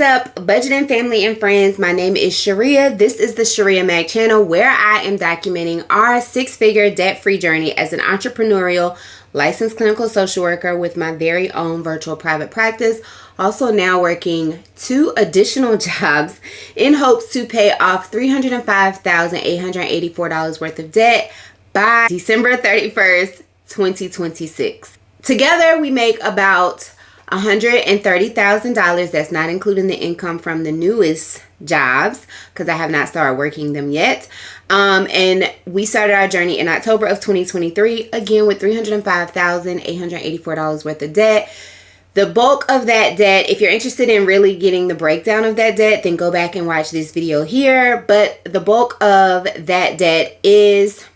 up, budgeting family and friends? My name is Shirria. This is the Shirria Mag channel where I am documenting our six-figure debt-free journey as an entrepreneurial licensed clinical social worker with my very own virtual private practice. Also now working 2 additional jobs in hopes to pay off $305,884 worth of debt by December 31st, 2026. Together we make about $130,000. That's not including the income from the newest jobs because I have not started working them yet. And we started our journey in October of 2023, again with $305,884 worth of debt. The bulk of that debt, if you're interested in really getting the breakdown of that debt, then go back and watch this video here. But the bulk of that debt is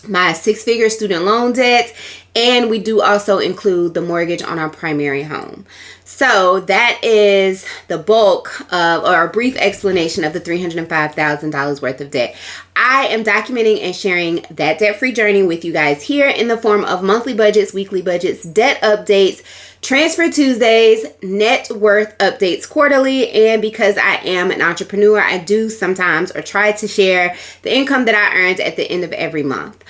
my 6-figure student loan debt, and we do also include the mortgage on our primary home. So that is the bulk of, or a brief explanation of the $305,000 worth of debt. I am documenting and sharing that debt-free journey with you guys here in the form of monthly budgets, weekly budgets, debt updates, Transfer Tuesdays, net worth updates quarterly, and because I am an entrepreneur, I do sometimes or try to share the income that I earned at the end of every month.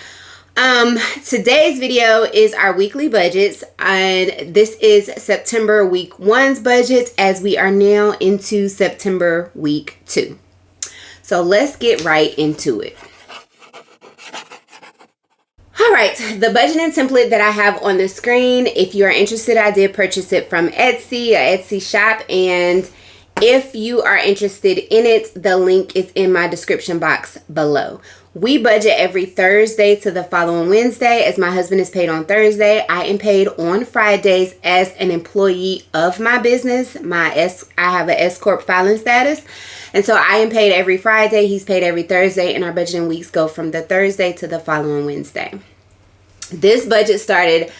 Today's video is our weekly budgets, and this is September week 1's budget as we are now into September week 2. So let's get right into it. All right, the budgeting template that I have on the screen, if you are interested, I did purchase it from Etsy, a Etsy shop, and if you are interested in it, the link is in my description box below. We budget every Thursday to the following Wednesday, as my husband is paid on Thursday. I am paid on Fridays as an employee of my business. I have an S Corp filing status. And so I am paid every Friday. He's paid every Thursday, and our budgeting weeks go from the Thursday to the following Wednesday. This budget started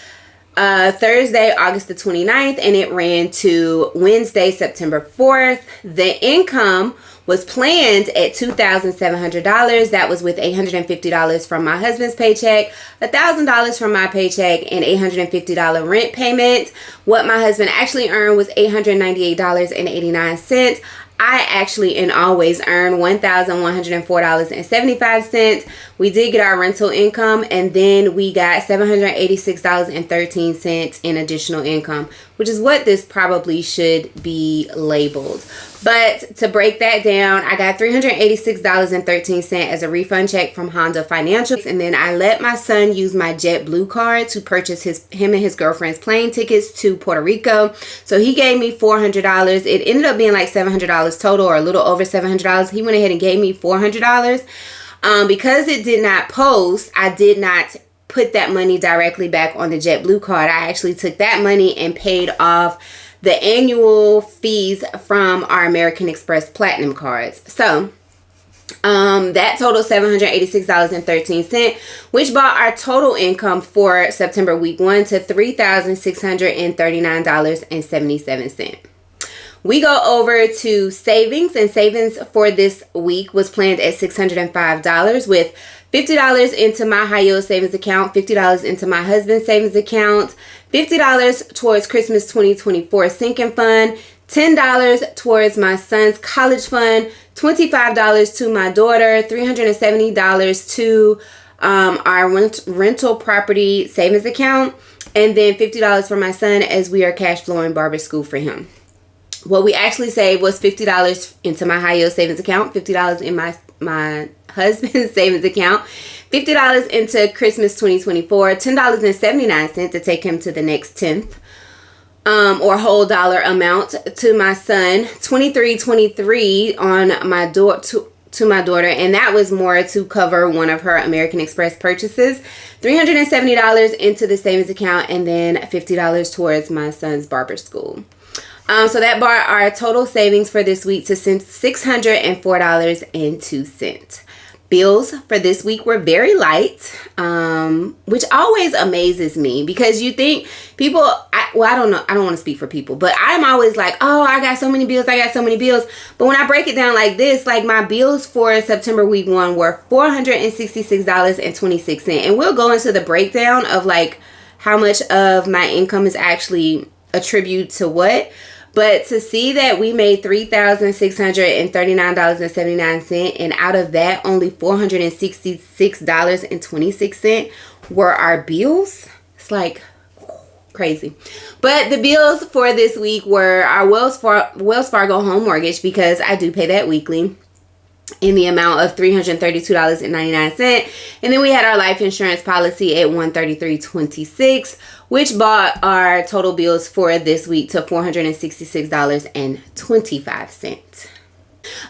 Thursday, August the 29th, and it ran to Wednesday, September 4th. The income was planned at $2,700. That was with $850 from my husband's paycheck, $1,000 from my paycheck, and $850 rent payment. What my husband actually earned was $898.89. I actually and always earn $1,104.75. We did get our rental income, and then we got $786.13 in additional income, which is what this probably should be labeled. But to break that down, I got $386.13 as a refund check from Honda Financial, and then I let my son use my JetBlue card to purchase him and his girlfriend's plane tickets to Puerto Rico. So he gave me $400. It ended up being like $700 total, or a little over $700. He went ahead and gave me $400. Because it did not post, I did not put that money directly back on the JetBlue card. I actually took that money and paid off the annual fees from our American Express Platinum cards. So that total $786.13, which brought our total income for September week 1 to $3,639.77. We go over to savings, and savings for this week was planned at $605 with $50 into my high yield savings account, $50 into my husband's savings account, $50 towards Christmas 2024 sinking fund, $10 towards my son's college fund, $25 to my daughter, $370 to our rental property savings account, and then $50 for my son as we are cash flowing barber school for him. What we actually saved was $50 into my high yield savings account, $50 in my husband's savings account, $50 into Christmas 2024, $10.79 to take him to the next 10th, or whole dollar amount to my son, $23.23 on my to my daughter, and that was more to cover one of her American Express purchases, $370 into the savings account, and then $50 towards my son's barber school. So that brought our total savings for this week to $604.02. Bills for this week were very light, which always amazes me because you think people, I don't know, I don't want to speak for people, but I'm always like, oh, I got so many bills. But when I break it down like this, like my bills for September week 1 were $466.26. And we'll go into the breakdown of like how much of my income is actually attributed to what. But to see that we made $3,639.79, and out of that, only $466.26 were our bills, it's like crazy. But the bills for this week were our Wells Fargo home mortgage, because I do pay that weekly, in the amount of $332.99. And then we had our life insurance policy at $133.26, which brought our total bills for this week to $466.25.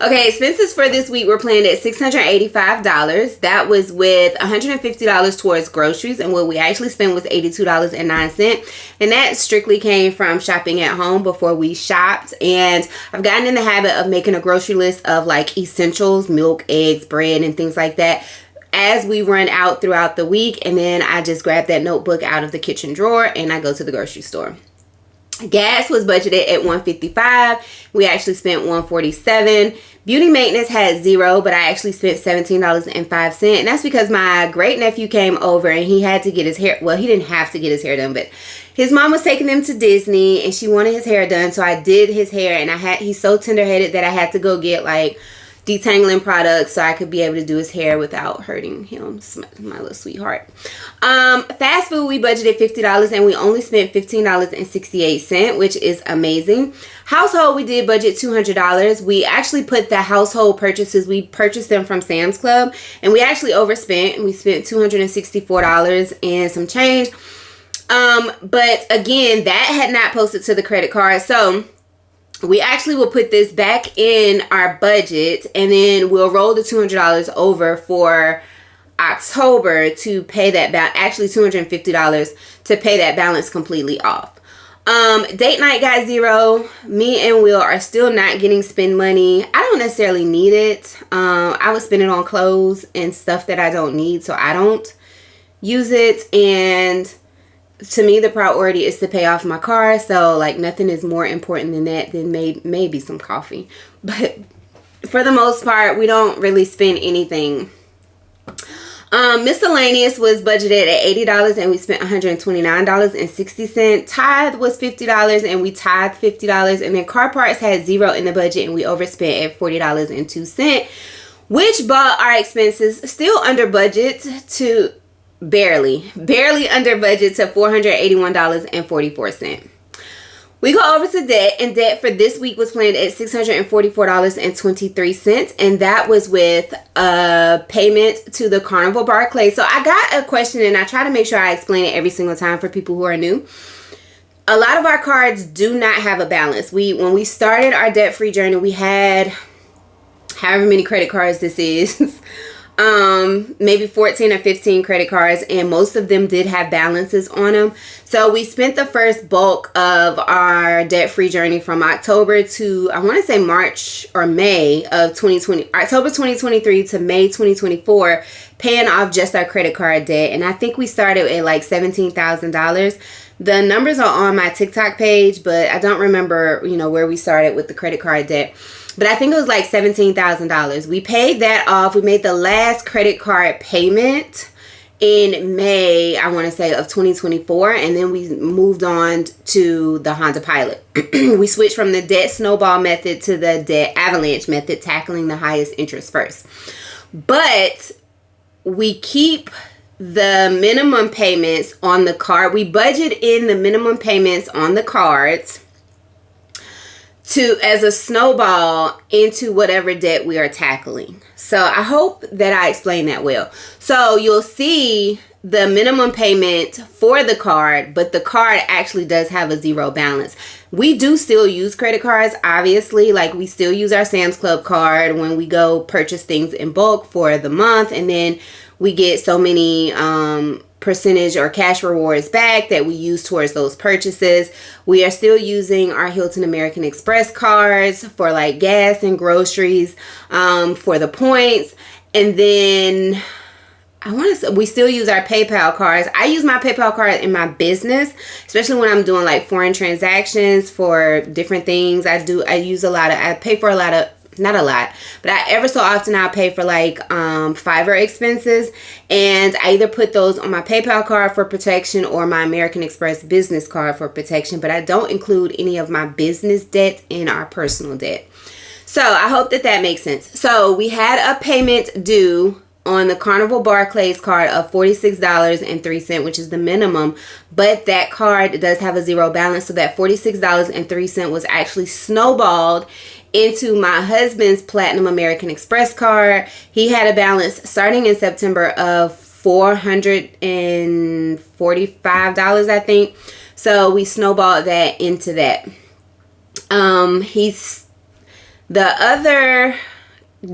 Okay, expenses for this week were planned at $685. That was with $150 towards groceries, and what we actually spent was $82.09. And that strictly came from shopping at home before we shopped. And I've gotten in the habit of making a grocery list of like essentials, milk, eggs, bread, and things like that, as we run out throughout the week. And then I just grab that notebook out of the kitchen drawer and I go to the grocery store. Gas was budgeted at $155. We actually spent $147. Beauty maintenance had $0, but I actually spent $17.05. And that's because my great nephew came over and he had to get his hair. Well, he didn't have to get his hair done, but his mom was taking him to Disney and she wanted his hair done. So I did his hair, and he's so tender-headed that I had to go get like detangling products so I could be able to do his hair without hurting him, my little sweetheart. Fast food, we budgeted $50 and we only spent $15.68, which is amazing. Household, we did budget $200. We actually put the household purchases, we purchased them from Sam's Club, and we actually overspent. We spent $264 and some change. But again, that had not posted to the credit card, so we actually will put this back in our budget, and then we'll roll the $200 over for October to pay that back. Actually, $250 to pay that balance completely off. Date night got $0. Me and Will are still not getting spend money. I don't necessarily need it. I would spend it on clothes and stuff that I don't need, so I don't use it. And to me, the priority is to pay off my car. So like nothing is more important than that, than maybe some coffee. But for the most part, we don't really spend anything. Miscellaneous was budgeted at $80 and we spent $129.60. Tithe was $50 and we tithed $50. And then car parts had $0 in the budget and we overspent at $40.02, which brought our expenses still under budget to barely under budget to $481.44. We go over to debt, and debt for this week was planned at $644.23, and that was with a payment to the Carnival Barclay. So I got a question, and I try to make sure I explain it every single time for people who are new. A lot of our cards do not have a balance. When we started our debt-free journey, we had however many credit cards this is. Maybe 14 or 15 credit cards, and most of them did have balances on them. So we spent the first bulk of our debt-free journey from October to, I want to say March or May of 2020, October 2023 to May 2024, paying off just our credit card debt. And I think we started at like $17,000. The numbers are on my TikTok page, but I don't remember, where we started with the credit card debt. But I think it was like $17,000. We paid that off. We made the last credit card payment in May, I want to say, of 2024. And then we moved on to the Honda Pilot. We switched from the debt snowball method to the debt avalanche method, tackling the highest interest first. But we keep the minimum payments on the card. We budget in the minimum payments on the cards as a snowball into whatever debt we are tackling. So I hope that I explained that well. So you'll see the minimum payment for the card, but the card actually does have a $0 balance. We do still use credit cards, obviously. Like we still use our Sam's Club card when we go purchase things in bulk for the month, and then we get so many percentage or cash rewards back that we use towards those purchases. We are still using our Hilton American Express cards for like gas and groceries, for the points. And then we still use our PayPal cards. I use my PayPal card in my business, especially when I'm doing like foreign transactions for different things. I pay for a lot of not a lot, but ever so often I'll pay for like Fiverr expenses, and I either put those on my PayPal card for protection or my American Express business card for protection, but I don't include any of my business debt in our personal debt. So I hope that makes sense. So we had a payment due on the Carnival Barclays card of $46.03, which is the minimum, but that card does have a zero balance, so that $46.03 was actually snowballed into my husband's Platinum American Express card. He had a balance starting in September of $445, I think. So we snowballed that into that. The other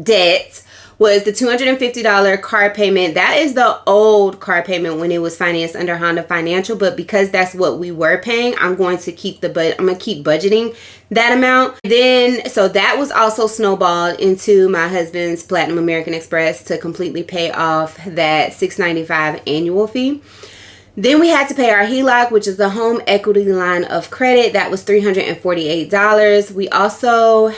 debt was the $250 car payment. That is the old car payment when it was financed under Honda Financial, but because that's what we were paying, I'm going to keep budgeting that amount. Then, so that was also snowballed into my husband's Platinum American Express to completely pay off that $695 annual fee. Then we had to pay our HELOC, which is the home equity line of credit. That was $348. We also,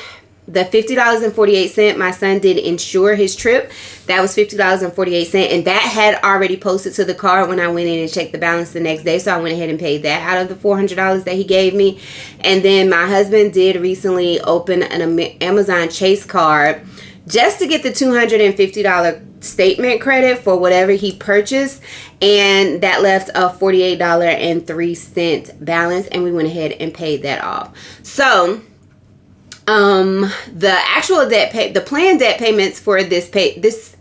the $50.48, my son did insure his trip. That was $50.48, and that had already posted to the card when I went in and checked the balance the next day. So I went ahead and paid that out of the $400 that he gave me. And then my husband did recently open an Amazon Chase card just to get the $250 statement credit for whatever he purchased, and that left a $48.03 balance, and we went ahead and paid that off. So the actual the planned debt payments for this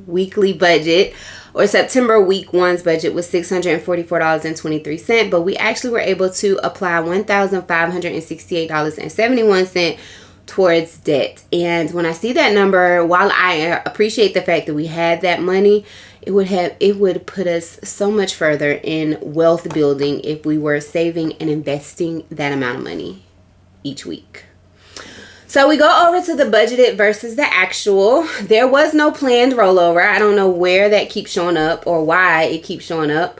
weekly budget, or September week 1's budget, was $644.23, but we actually were able to apply $1,568.71 towards debt. And when I see that number, while I appreciate the fact that we had that money, it would put us so much further in wealth building if we were saving and investing that amount of money each week. So we go over to the budgeted versus the actual. There was no planned rollover. I don't know where that keeps showing up or why it keeps showing up.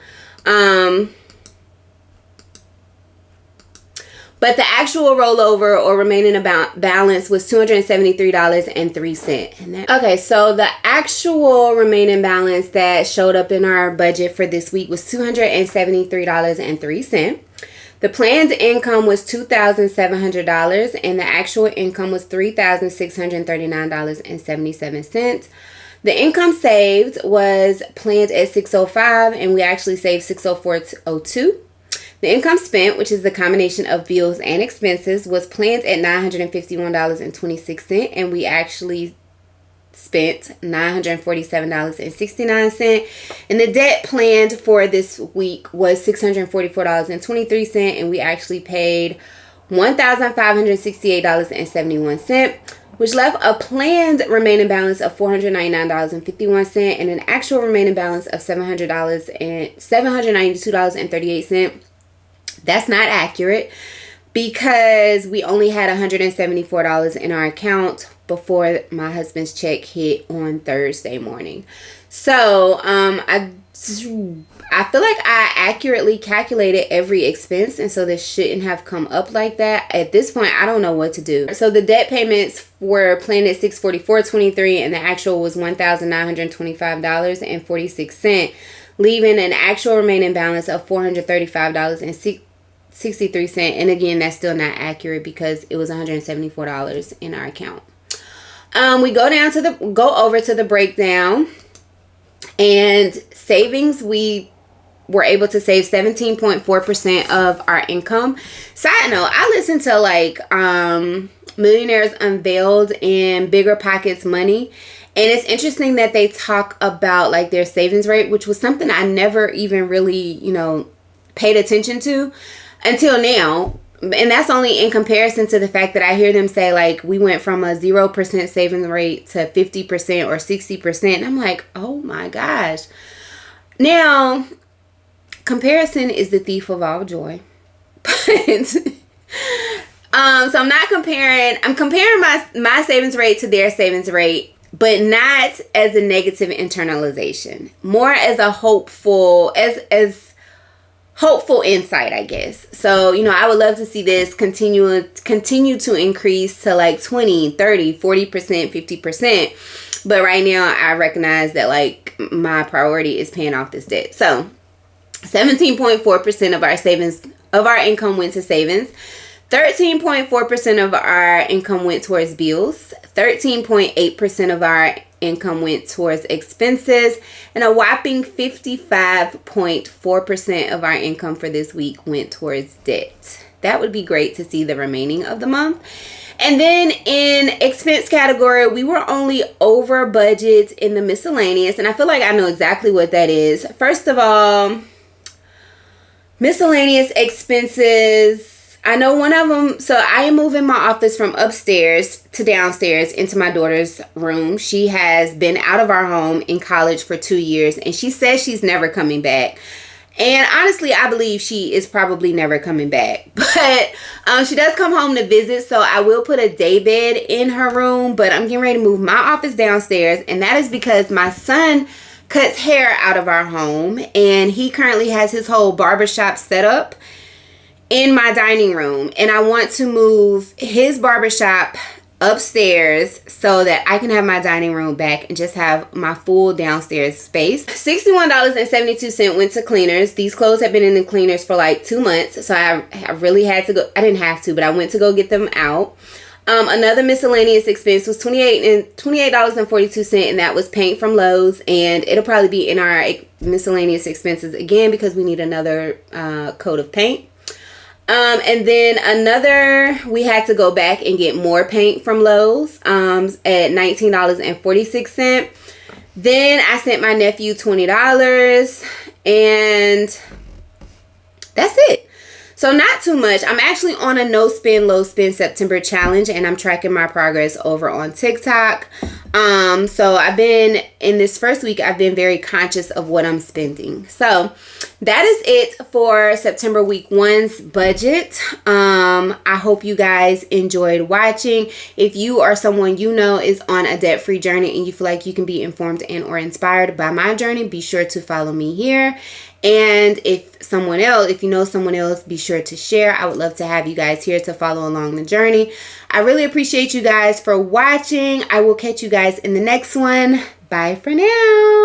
But the actual rollover or remaining balance was $273.03. Okay, so the actual remaining balance that showed up in our budget for this week was $273.03. The planned income was $2,700, and the actual income was $3,639.77. The income saved was planned at $605, and we actually saved $604.02. The income spent, which is the combination of bills and expenses, was planned at $951.26, and we actually spent $947.69. And the debt planned for this week was $644.23, and we actually paid $1,568.71, which left a planned remaining balance of $499.51 and an actual remaining balance of $792.38. That's not accurate because we only had $174 in our account before my husband's check hit on Thursday morning. So I feel like I accurately calculated every expense, and so this shouldn't have come up like that. At this point, I don't know what to do. So the debt payments were planned at $644.23, and the actual was $1,925.46, leaving an actual remaining balance of $435.63. And again, that's still not accurate because it was $174 in our account. We go over to the breakdown, and savings, we were able to save 17.4% of our income. Side note, I listened to like Millionaires Unveiled and Bigger Pockets Money, and it's interesting that they talk about like their savings rate, which was something I never even really, paid attention to until now. And that's only in comparison to the fact that I hear them say like we went from a 0% savings rate to 50% or 60%. And I'm like, oh my gosh. Now, comparison is the thief of all joy. But so I'm not comparing. I'm comparing my savings rate to their savings rate, but not as a negative internalization. More as a hopeful, as hopeful insight, I guess. So, I would love to see this continue to increase to like 20, 30, 40%, 50%. But right now I recognize that like my priority is paying off this debt. So 17.4% of our income went to savings. 13.4% of our income went towards bills. 13.8% of our income went towards expenses, and a whopping 55.4% of our income for this week went towards debt. That would be great to see the remaining of the month. And then in expense category, we were only over budget in the miscellaneous, and I feel like I know exactly what that is. First of all, miscellaneous expenses, I know one of them. So I am moving my office from upstairs to downstairs into my daughter's room. She has been out of our home in college for 2 years, and she says she's never coming back. And honestly, I believe she is probably never coming back. But she does come home to visit, so I will put a day bed in her room. But I'm getting ready to move my office downstairs, and that is because my son cuts hair out of our home, and he currently has his whole barbershop set up in my dining room, and I want to move his barbershop upstairs so that I can have my dining room back and just have my full downstairs space. $61.72 went to cleaners. These clothes have been in the cleaners for like 2 months, so I really had to go. I didn't have to, but I went to go get them out. Another miscellaneous expense was $28.42, and that was paint from Lowe's, and it'll probably be in our miscellaneous expenses again because we need another coat of paint. And then we had to go back and get more paint from Lowe's at $19.46. Then I sent my nephew $20, and that's it. So not too much. I'm actually on a no spend, low spend September challenge, and I'm tracking my progress over on TikTok. So I've been, in this first week, I've been very conscious of what I'm spending. So that is it for September week 1's budget. I hope you guys enjoyed watching. If you or someone you know is on a debt-free journey and you feel like you can be informed and or inspired by my journey, be sure to follow me here. And if you know someone else, be sure to share. I would love to have you guys here to follow along the journey. I really appreciate you guys for watching. I will catch you guys in the next one. Bye for now.